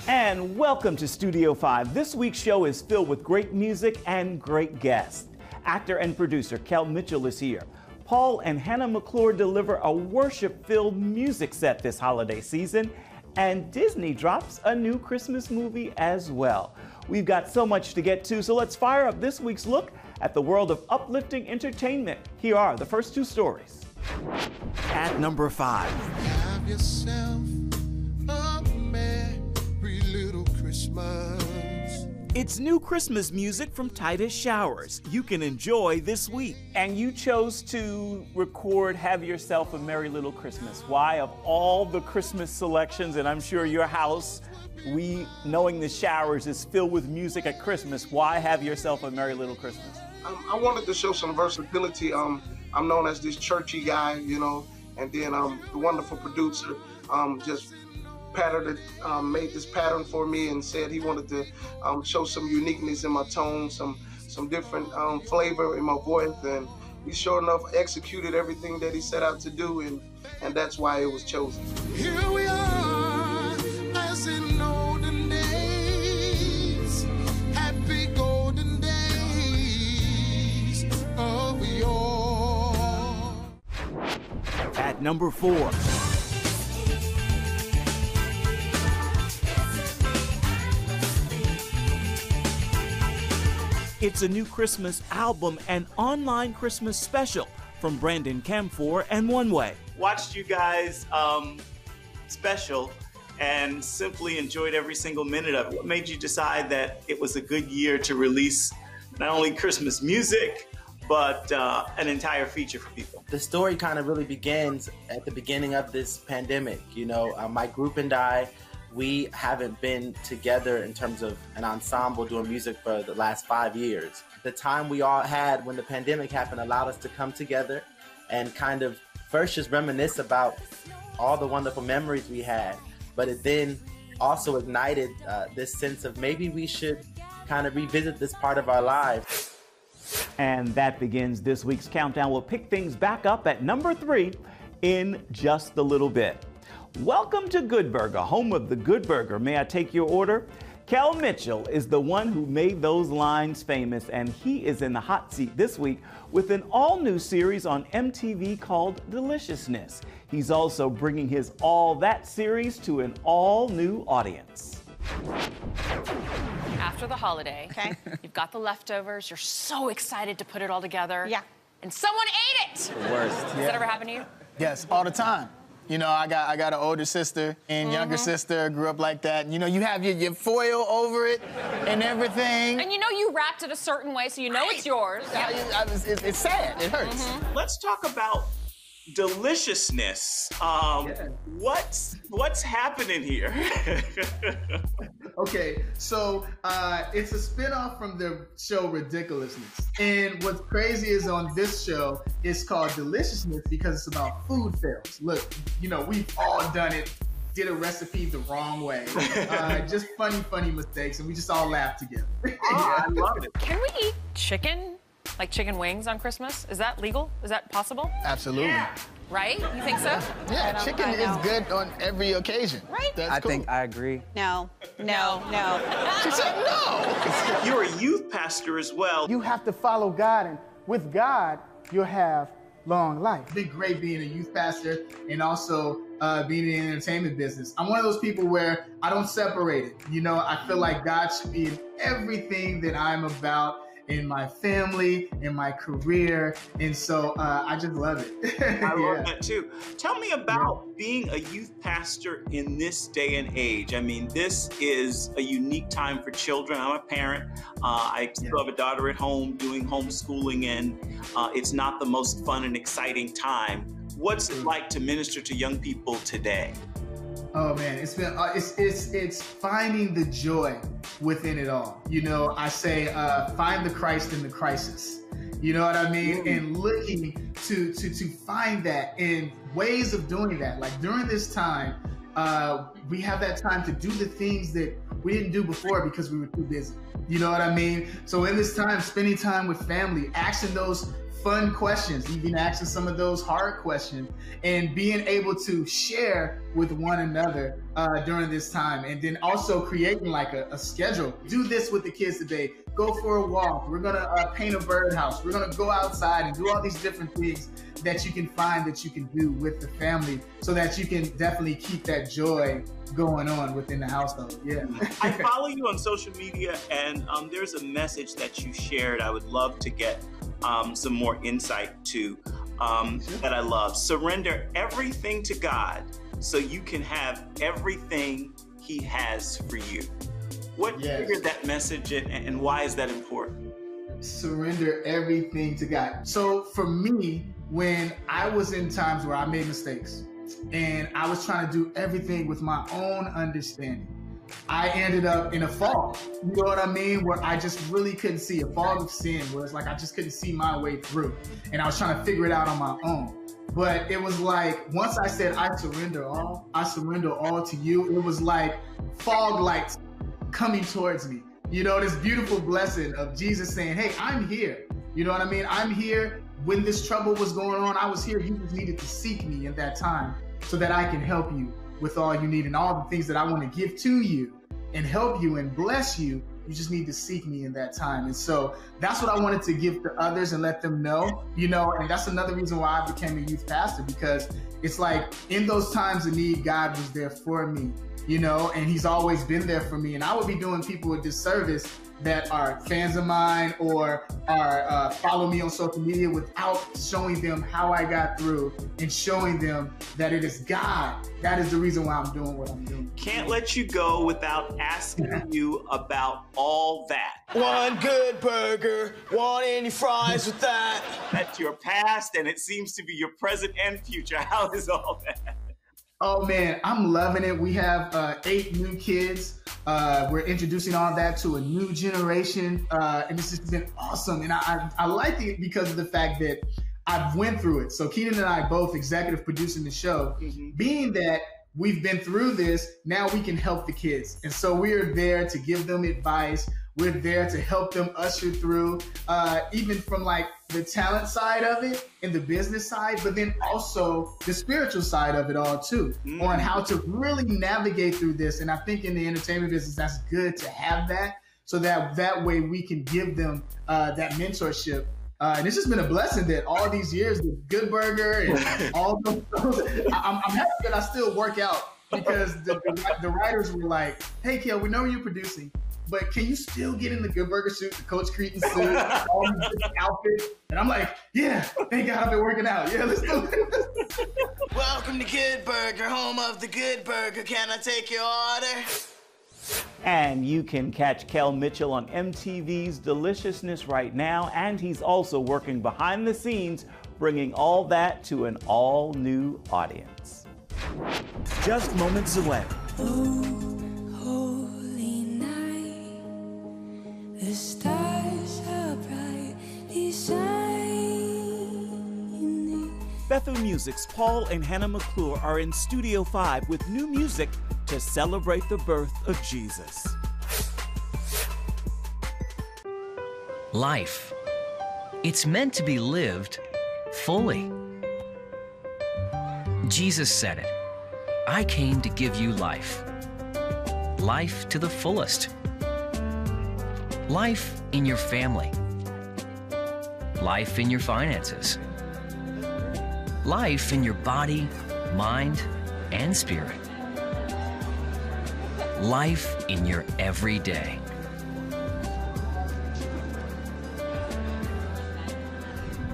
And welcome to Studio 5. This week's show is filled with great music and great guests. Actor and producer Kel Mitchell is here. Paul and Hannah McClure deliver a worship-filled music set this holiday season. And Disney drops a new Christmas movie as well. We've got so much to get to, so let's fire up this week's look at the world of uplifting entertainment. Here are the first two stories. At number 5. Have yourself a merry little Christmas. It's new Christmas music from Titus Showers you can enjoy this week. And you chose to record Have Yourself a Merry Little Christmas. Why? Of all the Christmas selections, and I'm sure your house, knowing the Showers is filled with music at Christmas, why Have Yourself a Merry Little Christmas? I wanted to show some versatility. I'm known as this churchy guy, you know, and then the wonderful producer just patterned it, made this pattern for me and said he wanted to show some uniqueness in my tone, some different flavor in my voice, and he sure enough executed everything that he set out to do, and that's why it was chosen. Here we are, as in olden days, happy golden days of yore. At number 4. It's a new Christmas album and online Christmas special from Brandon Camphor and One Way. Watched you guys special and simply enjoyed every single minute of it. What made you decide that it was a good year to release not only Christmas music, but an entire feature for people? The story kind of really begins at the beginning of this pandemic. You know, my group and I, we haven't been together in terms of an ensemble doing music for the last 5 years. The time we all had when the pandemic happened allowed us to come together and kind of first just reminisce about all the wonderful memories we had, but it then also ignited this sense of maybe we should kind of revisit this part of our lives. And that begins this week's countdown. We'll pick things back up at number 3 in just a little bit. Welcome to Good Burger, home of the Good Burger. May I take your order? Kel Mitchell is the one who made those lines famous, and he is in the hot seat this week with an all-new series on MTV called Deliciousness. He's also bringing his All That series to an all-new audience. After the holiday, okay, you've got the leftovers, you're so excited to put it all together. Yeah. And someone ate it! The worst. Has that ever happened to you? Yes, all the time. You know, I got an older sister and younger sister, grew up like that. You know, you have your foil over it and everything. And you know you wrapped it a certain way, so you know it's yours. It's sad, it hurts. Let's talk about Deliciousness. What's happening here? Okay, so it's a spin-off from the show Ridiculousness. And what's crazy is on this show, it's called Deliciousness because it's about food fails. Look, you know, we've all done it, did a recipe the wrong way. Just funny mistakes, and we just all laugh together. I love it. Can we eat chicken? Like chicken wings on Christmas? Is that legal? Is that possible? Absolutely. Yeah. Right? You think so? Yeah, chicken is good on every occasion. Right? That's cool. I agree. No. She said no. You're a youth pastor as well. You have to follow God, and with God, you'll have long life. It's been great being a youth pastor and also being in the entertainment business. I'm one of those people where I don't separate it. You know, I feel like God should be in everything that I'm about, in my family, in my career, and so I just love it. I love that too. Tell me about being a youth pastor in this day and age. I mean, this is a unique time for children. I'm a parent. I still have a daughter at home doing homeschooling, and it's not the most fun and exciting time. What's it like to minister to young people today? Oh man, it's been it's finding the joy within it all. You know, I say find the Christ in the crisis. You know what I mean? And looking to find that in ways of doing that. Like during this time, we have that time to do the things that we didn't do before because we were too busy. You know what I mean? So in this time, spending time with family, asking those fun questions, even asking some of those hard questions, and being able to share with one another during this time. And then also creating like a schedule. Do this with the kids today. Go for a walk. We're gonna paint a birdhouse. We're gonna go outside and do all these different things that you can find that you can do with the family, so that you can definitely keep that joy going on within the household. Yeah. I follow you on social media, and there's a message that you shared I would love to get some more insight to that I love. Surrender everything to God so you can have everything He has for you. What triggered that message, and why is that important? Surrender everything to God. So for me, when I was in times where I made mistakes and I was trying to do everything with my own understanding, I ended up in a fog. You know what I mean? Where I just really couldn't see, a fog of sin, where it's like I just couldn't see my way through. And I was trying to figure it out on my own. But it was like, once I said, I surrender all to you, it was like fog lights coming towards me. You know, this beautiful blessing of Jesus saying, hey, I'm here. You know what I mean? I'm here. When this trouble was going on, I was here. You just needed to seek me in that time so that I can help you with all you need and all the things that I want to give to you and help you and bless you. You just need to seek me in that time. And so that's what I wanted to give to others and let them know, you know, and that's another reason why I became a youth pastor, because it's like in those times of need, God was there for me, you know, and He's always been there for me. And I would be doing people a disservice that are fans of mine or are follow me on social media without showing them how I got through and showing them that it is God. That is the reason why I'm doing what I'm doing. Can't let you go without asking you about all that. One good burger, want any fries with that? That's your past, and it seems to be your present and future. How is all that? Oh man, I'm loving it. We have 8 new kids. We're introducing all that to a new generation, and it's just been awesome. And I like it because of the fact that I've went through it. So Keenan and I both executive producing the show, being that we've been through this, now we can help the kids. And so we're there to give them advice. We're there to help them usher through, even from like the talent side of it and the business side, but then also the spiritual side of it all too, on how to really navigate through this. And I think in the entertainment business, that's good to have that, so that way we can give them that mentorship. And it's just been a blessing that all these years, the Good Burger and all those, I'm happy that I still work out, because the writers were like, hey, Kel, we know you're producing, but can you still get in the Good Burger suit, the Coach Cretan suit, all these different outfits? And I'm like, yeah, thank God I've been working out. Yeah, let's do it. Welcome to Good Burger, home of the Good Burger. Can I take your order? And you can catch Kel Mitchell on MTV's Deliciousness right now, and he's also working behind the scenes, bringing all that to an all-new audience. Just moments away. The stars are brightly shining. Bethel Music's Paul and Hannah McClure are in Studio 5 with new music to celebrate the birth of Jesus. Life. It's meant to be lived fully. Jesus said it. I came to give you life. Life to the fullest. Life in your family. Life in your finances. Life in your body, mind, and spirit. Life in your everyday.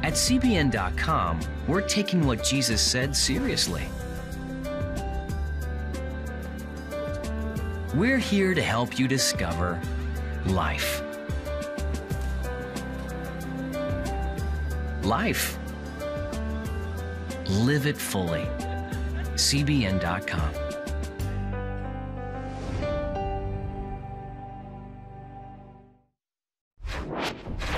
At CBN.com, we're taking what Jesus said seriously. We're here to help you discover life. Life. Live it fully. CBN.com.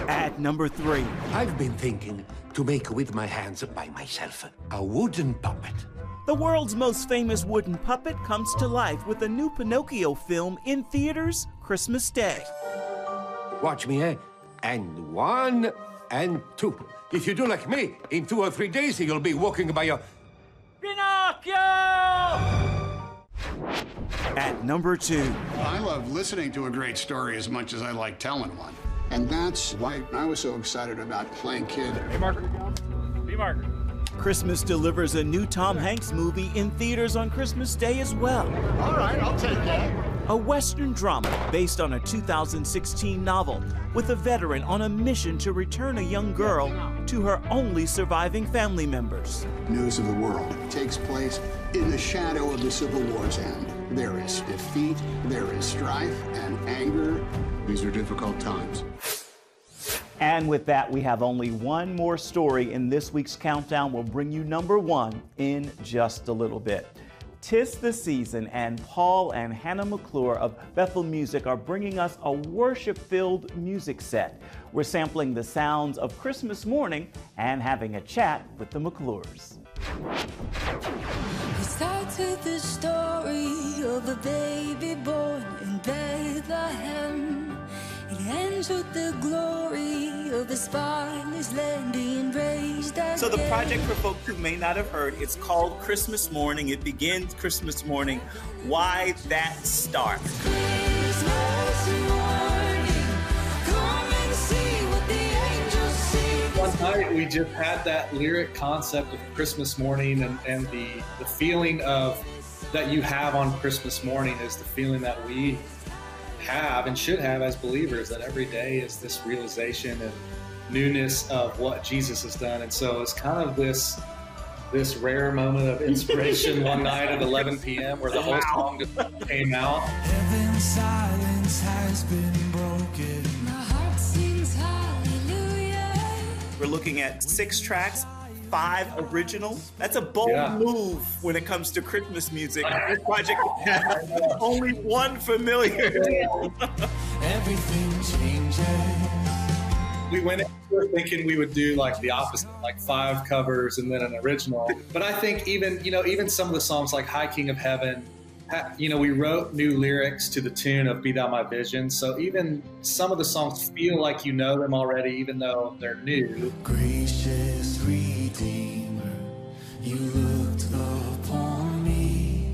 At number 3. I've been thinking to make with my hands by myself a wooden puppet. The world's most famous wooden puppet comes to life with a new Pinocchio film in theaters Christmas Day. Watch me, eh? And 1, And 2. If you do like me, in 2 or 3 days, you'll be walking by your... Pinocchio! At number 2. I love listening to a great story as much as I like telling one. And that's why I was so excited about playing kid. Hey, Margaret. Be Margaret. Christmas delivers a new Tom Hanks movie in theaters on Christmas Day as well. All right, I'll take that. A Western drama based on a 2016 novel with a veteran on a mission to return a young girl to her only surviving family members. News of the world takes place in the shadow of the Civil War's end. There is defeat, there is strife and anger. These are difficult times. And with that, we have only one more story in this week's countdown. We'll bring you number 1 in just a little bit. 'Tis the season, and Paul and Hannah McClure of Bethel Music are bringing us a worship-filled music set. We're sampling the sounds of Christmas morning and having a chat with the McClures. We started the story of a baby born in Bethlehem. It ends with the glory of the spotless land being raised again. So the project, for folks who may not have heard, it's called Christmas Morning. It begins Christmas morning. Why that start? Christmas morning, come and see what the angels see. One night we just had that lyric concept of Christmas morning, and the feeling of that you have on Christmas morning is the feeling that we have and should have as believers, that every day is this realization and newness of what Jesus has done. And so it's kind of this rare moment of inspiration one night at 11 p.m. where the whole song just came out. Heaven's silence has been broken. My heart sings hallelujah. We're looking at 6 tracks, 5 originals. That's a bold move when it comes to Christmas music. This project has only 1 familiar. Everything changes. We went into thinking we would do like the opposite, like 5 covers and then an original. But I think even some of the songs like High King of Heaven, we wrote new lyrics to the tune of Be Thou My Vision. So even some of the songs feel like you know them already, even though they're new. Gracious Redeemer, you looked upon me.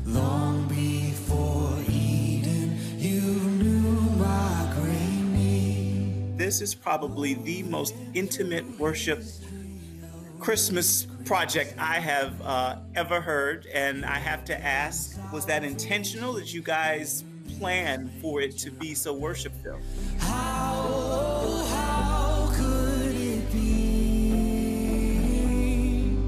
Long before Eden, you knew my great need. This is probably the most intimate worship Christmas project I have ever heard, and I have to ask, was that intentional? Did you guys plan for it to be so worship-filled? How could it be?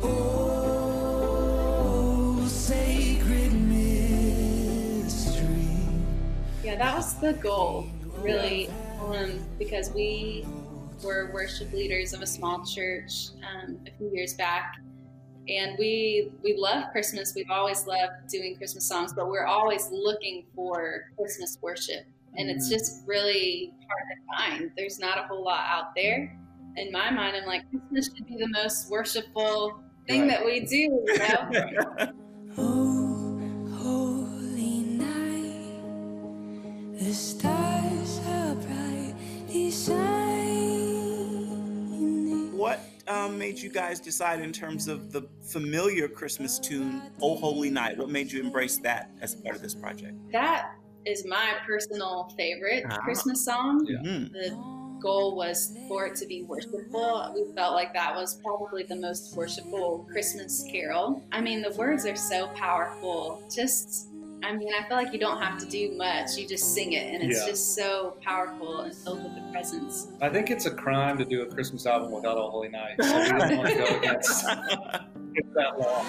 Oh, sacred mystery. Yeah, that was the goal, really, because we were worship leaders of a small church a few years back, and we love Christmas. We've always loved doing Christmas songs, but we're always looking for Christmas worship, and it's just really hard to find. There's not a whole lot out there. In my mind, I'm like, Christmas should be the most worshipful thing that we do, you know? Oh, holy night, the stars are brightly shining. What made you guys decide in terms of the familiar Christmas tune, Oh Holy Night? What made you embrace that as part of this project? That is my personal favorite Christmas song. Yeah. The goal was for it to be worshipful. We felt like that was probably the most worshipful Christmas carol. I mean, the words are so powerful. I feel like you don't have to do much. You just sing it, and it's just so powerful and filled with the presence. I think it's a crime to do a Christmas album without a Holy Night, so we didn't want to go against it that long.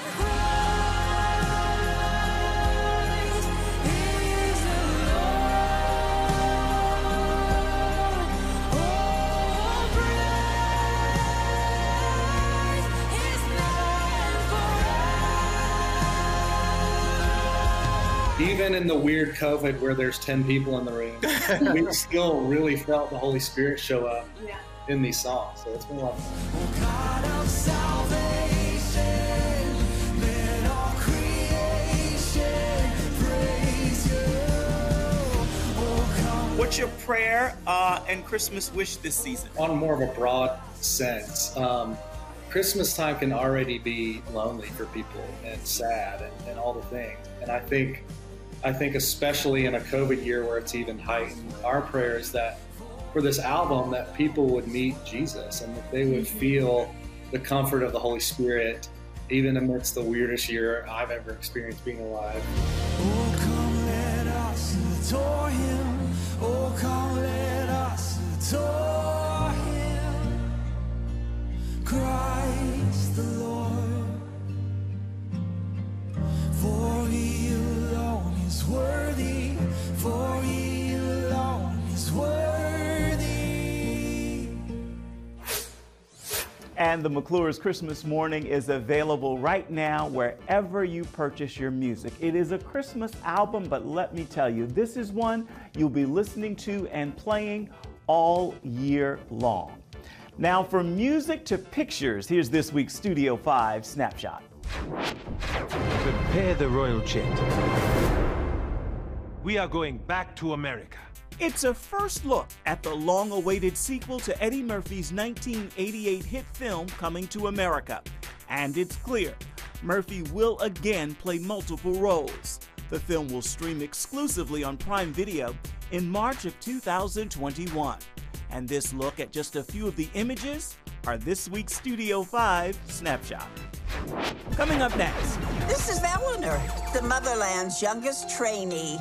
Even in the weird COVID where there's 10 people in the room, we still really felt the Holy Spirit show up in these songs. So it's been a lot of fun. What What's your prayer and Christmas wish this season? On more of a broad sense, Christmas time can already be lonely for people and sad and all the things. And I think especially in a COVID year where it's even heightened, our prayer is that for this album that people would meet Jesus and that they would feel the comfort of the Holy Spirit even amidst the weirdest year I've ever experienced being alive. Oh, come let us adore him. Oh, come let us adore him. Christ the Lord. For he alone is worthy. For he alone is worthy. And the McClure's Christmas Morning is available right now wherever you purchase your music. It is a Christmas album, but let me tell you, this is one you'll be listening to and playing all year long. Now, from music to pictures, here's this week's Studio 5 Snapshot. Prepare the royal jet. We are going back to America. It's a first look at the long-awaited sequel to Eddie Murphy's 1988 hit film Coming to America. And it's clear, Murphy will again play multiple roles. The film will stream exclusively on Prime Video in March of 2021. And this look at just a few of the images are this week's Studio 5 Snapshot. Coming up next. This is Eleanor, the motherland's youngest trainee.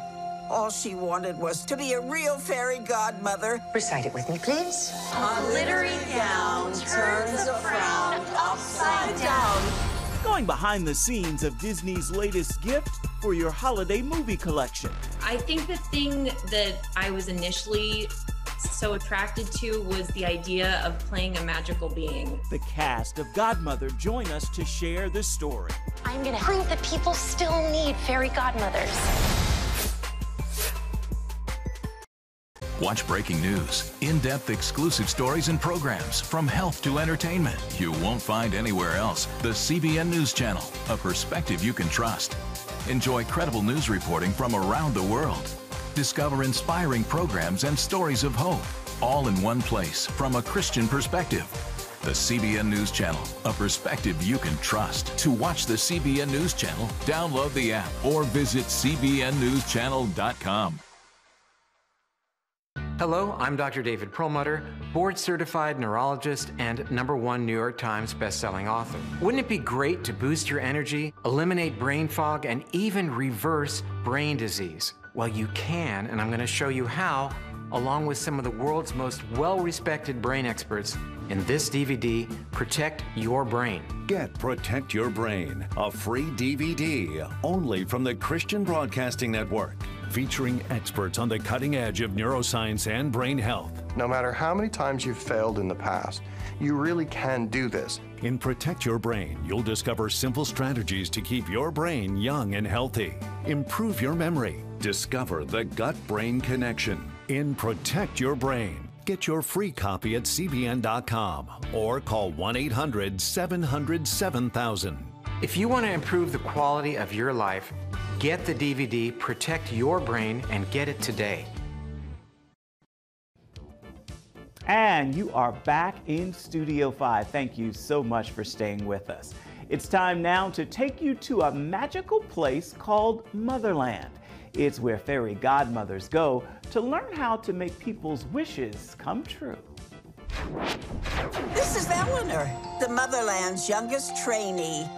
All she wanted was to be a real fairy godmother. Recite it with me, please. A glittery gown turns a frown upside down. Going behind the scenes of Disney's latest gift for your holiday movie collection. I think the thing that I was initially so attracted to was the idea of playing a magical being. The cast of Godmother join us to share the story. I'm gonna prove that people still need fairy godmothers. Watch breaking news, in-depth exclusive stories and programs from health to entertainment you won't find anywhere else. The CBN News Channel, a perspective you can trust. Enjoy credible news reporting from around the world. Discover inspiring programs and stories of hope, all in one place from a Christian perspective. The CBN News Channel, a perspective you can trust. To watch the CBN News Channel, download the app or visit cbnnewschannel.com. Hello, I'm Dr. David Perlmutter, board-certified neurologist and #1 New York Times best-selling author. Wouldn't it be great to boost your energy, eliminate brain fog, and even reverse brain disease? Well, you can, and I'm going to show you how, along with some of the world's most well-respected brain experts, in this DVD, Protect Your Brain. Get Protect Your Brain, a free DVD only from the Christian Broadcasting Network, featuring experts on the cutting edge of neuroscience and brain health. No matter how many times you've failed in the past, you really can do this. In Protect Your Brain, you'll discover simple strategies to keep your brain young and healthy. Improve your memory. Discover the gut-brain connection. In Protect Your Brain, get your free copy at cbn.com or call 1-800-700-7000. If you want to improve the quality of your life, get the DVD Protect Your Brain and get it today. And you are back in Studio 5. Thank you so much for staying with us. It's time now to take you to a magical place called Motherland. It's where fairy godmothers go to learn how to make people's wishes come true. This is Eleanor, the motherland's youngest trainee.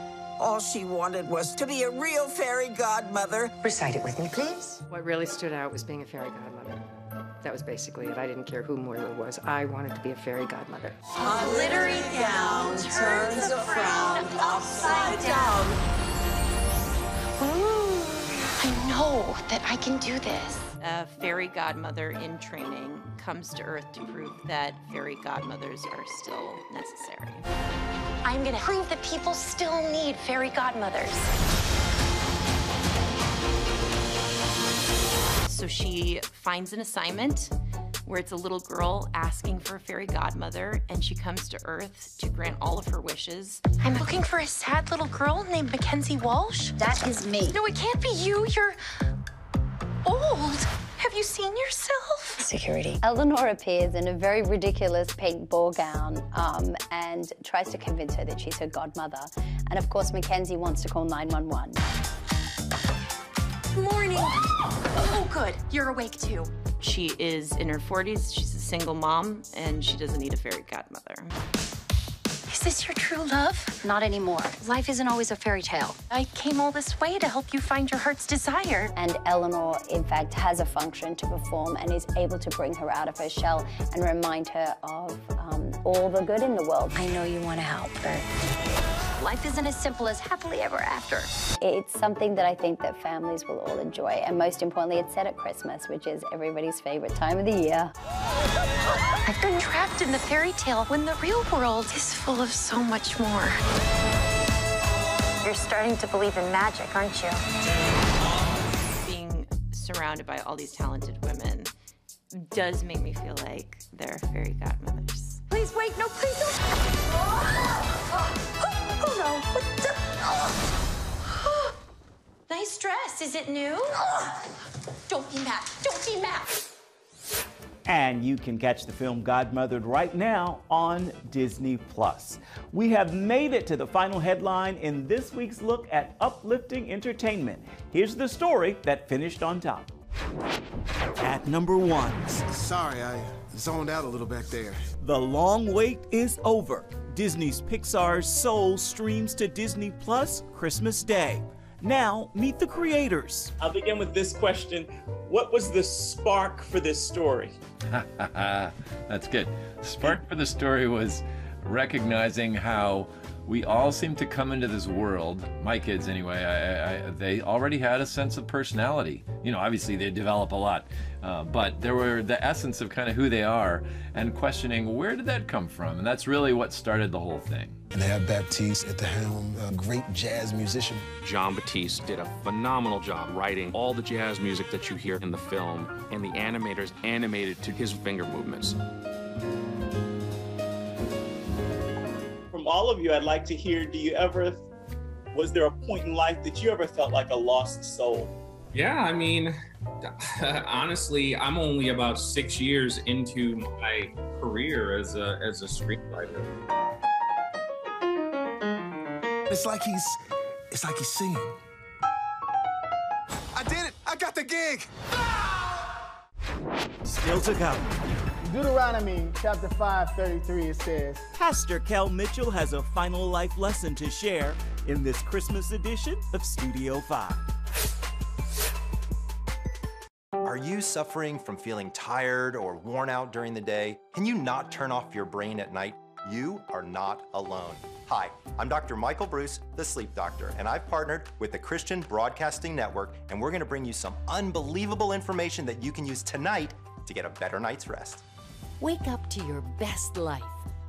All she wanted was to be a real fairy godmother. Recite it with me, please. What really stood out was being a fairy godmother. That was basically it. I didn't care who Moira was. I wanted to be a fairy godmother. A glittery gown turns a frown upside down. Ooh, I know that I can do this. A fairy godmother in training comes to Earth to prove that fairy godmothers are still necessary. I'm gonna prove that people still need fairy godmothers. So she finds an assignment where it's a little girl asking for a fairy godmother, and she comes to Earth to grant all of her wishes. I'm looking for a sad little girl named Mackenzie Walsh. That is me. No, it can't be you. You're old. Have Have you seen yourself? Security. Eleanor appears in a very ridiculous pink ball gown and tries to convince her that she's her godmother. And of course, Mackenzie wants to call 911. Good morning. Oh, good. You're awake too. She is in her 40s, she's a single mom, and she doesn't need a fairy godmother. Is this your true love? Not anymore. Life isn't always a fairy tale. I came all this way to help you find your heart's desire. And Eleanor, in fact, has a function to perform and is able to bring her out of her shell and remind her of all the good in the world. I know you want to help her. Life isn't as simple as happily ever after. It's something that I think that families will all enjoy. And most importantly, it's set at Christmas, which is everybody's favorite time of the year. I've been trapped in the fairy tale when the real world is full of so much more. You're starting to believe in magic, aren't you? Being surrounded by all these talented women does make me feel like they're fairy godmothers. Please wait, no, please don't. Oh no, what the? Nice dress, is it new? Don't be mad, don't be mad. And you can catch the film Godmothered right now on Disney+. We have made it to the final headline in this week's look at uplifting entertainment. Here's the story that finished on top. At number 1. Sorry, I zoned out a little back there. The long wait is over. Disney's Pixar's Soul streams to Disney+ Christmas Day. Now, meet the creators. I'll begin with this question. What was the spark for this story? That's good. Spark for the story was recognizing how we all seem to come into this world, my kids anyway, they already had a sense of personality. You know, obviously they develop a lot, but there were the essence of kind of who they are and questioning where did that come from? And that's really what started the whole thing. And they have Baptiste at the helm, a great jazz musician. Jean-Baptiste did a phenomenal job writing all the jazz music that you hear in the film, and the animators animated to his finger movements. From all of you, I'd like to hear, was there a point in life that you ever felt like a lost soul? Yeah, I mean, honestly, I'm only about 6 years into my career as a screenwriter. It's like he's singing. I did it! I got the gig! Still to come. Deuteronomy chapter 5:33, it says, Pastor Kel Mitchell has a final life lesson to share in this Christmas edition of Studio 5. Are you suffering from feeling tired or worn out during the day? Can you not turn off your brain at night? You are not alone. Hi, I'm Dr. Michael Bruce, the sleep doctor, and I've partnered with the Christian Broadcasting Network, and we're gonna bring you some unbelievable information that you can use tonight to get a better night's rest. Wake up to your best life.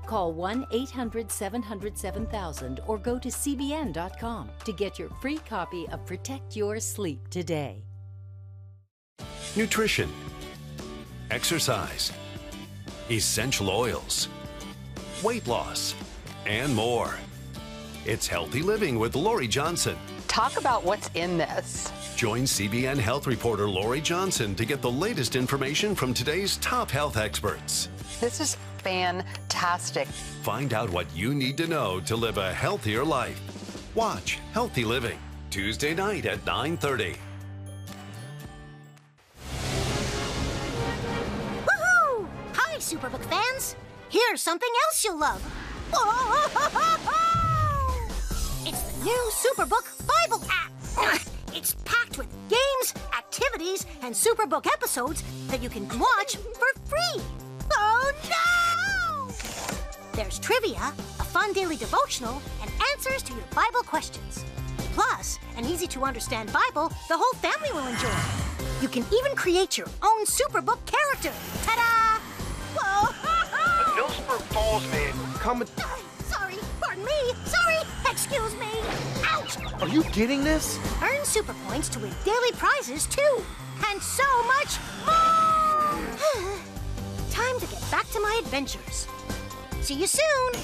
Call 1-800-700-7000 or go to cbn.com to get your free copy of Protect Your Sleep today. Nutrition, exercise, essential oils, weight loss, and more. It's Healthy Living with Lori Johnson. Talk about what's in this. Join CBN health reporter Lori Johnson to get the latest information from today's top health experts. This is fantastic. Find out what you need to know to live a healthier life. Watch Healthy Living, Tuesday night at 9:30. Woohoo! Hi, Superbook fans. Here's something else you'll love. It's the new Superbook Bible app. It's packed with games, activities, and Superbook episodes that you can watch for free. Oh, no! There's trivia, a fun daily devotional, and answers to your Bible questions. Plus, an easy-to-understand Bible the whole family will enjoy. You can even create your own Superbook character. Ta-da! Whoa! Millsburg Falls man, come. Sorry, pardon me. Sorry, excuse me. Ouch! Are you getting this? Earn super points to win daily prizes, too. And so much more! Time to get back to my adventures. See you soon!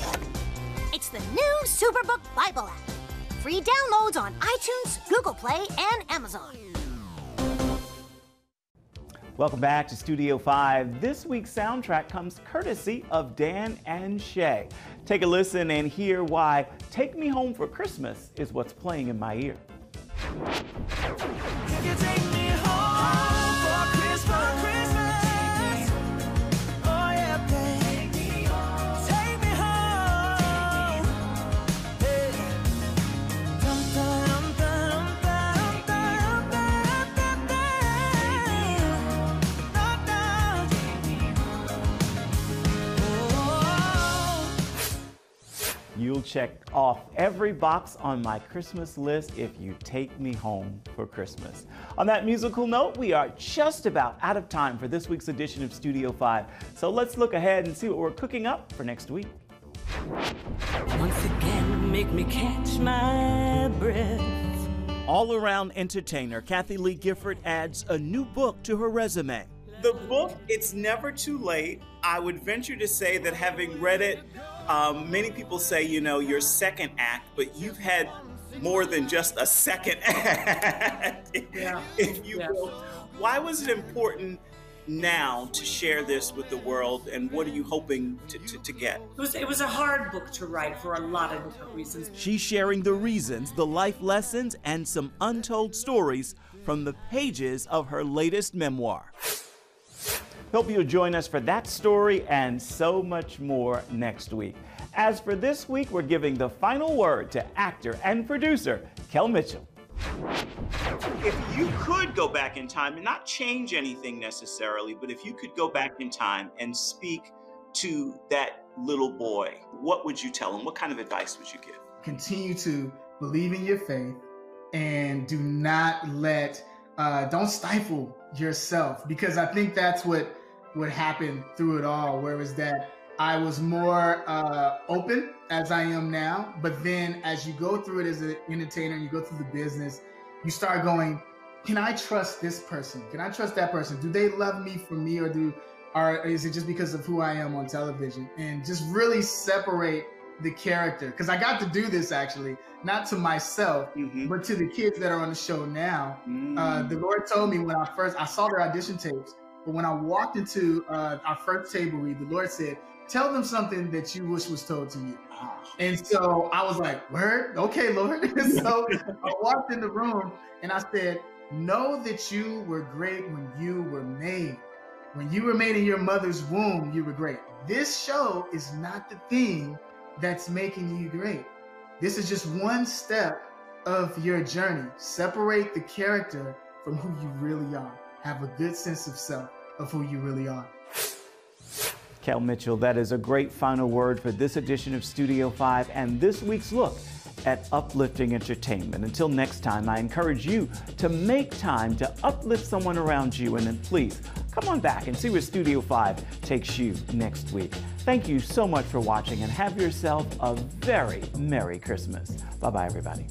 It's the new Superbook Bible app. Free downloads on iTunes, Google Play, and Amazon. Welcome back to Studio 5. This week's soundtrack comes courtesy of Dan and Shay. Take a listen and hear why Take Me Home for Christmas is what's playing in my ear. You'll check off every box on my Christmas list if you take me home for Christmas. On that musical note, we are just about out of time for this week's edition of Studio 5. So let's look ahead and see what we're cooking up for next week. Once again, make me catch my breath. All-around entertainer Kathy Lee Gifford adds a new book to her resume. The book, It's Never Too Late, I would venture to say that having read it, many people say, you know, your second act, but you've had more than just a second act, if you will. Why was it important now to share this with the world, and what are you hoping to get? It was a hard book to write for a lot of different reasons. She's sharing the reasons, the life lessons, and some untold stories from the pages of her latest memoir. Hope you'll join us for that story and so much more next week. As for this week, we're giving the final word to actor and producer Kel Mitchell. If you could go back in time and not change anything necessarily, but if you could go back in time and speak to that little boy, what would you tell him? What kind of advice would you give? Continue to believe in your faith and do not let, don't stifle yourself, because I think that's what happened through it all, where it was that I was more open as I am now, but then as you go through it as an entertainer, you go through the business, you start going, can I trust this person? Can I trust that person? Do they love me for me, or is it just because of who I am on television? And just really separate the character, because I got to do this actually, not to myself, but to the kids that are on the show now. The Lord told me when I saw their audition tapes, but when I walked into our first table read, the Lord said, tell them something that you wish was told to you. And so I was like, word? Okay, Lord. So I walked in the room and I said, know that you were great when you were made. When you were made in your mother's womb, you were great. This show is not the thing that's making you great. This is just one step of your journey. Separate the character from who you really are. Have a good sense of self of who you really are. Kel Mitchell, that is a great final word for this edition of Studio 5 and this week's look at uplifting entertainment. Until next time, I encourage you to make time to uplift someone around you, and then please come on back and see where Studio 5 takes you next week. Thank you so much for watching and have yourself a very Merry Christmas. Bye-bye, everybody.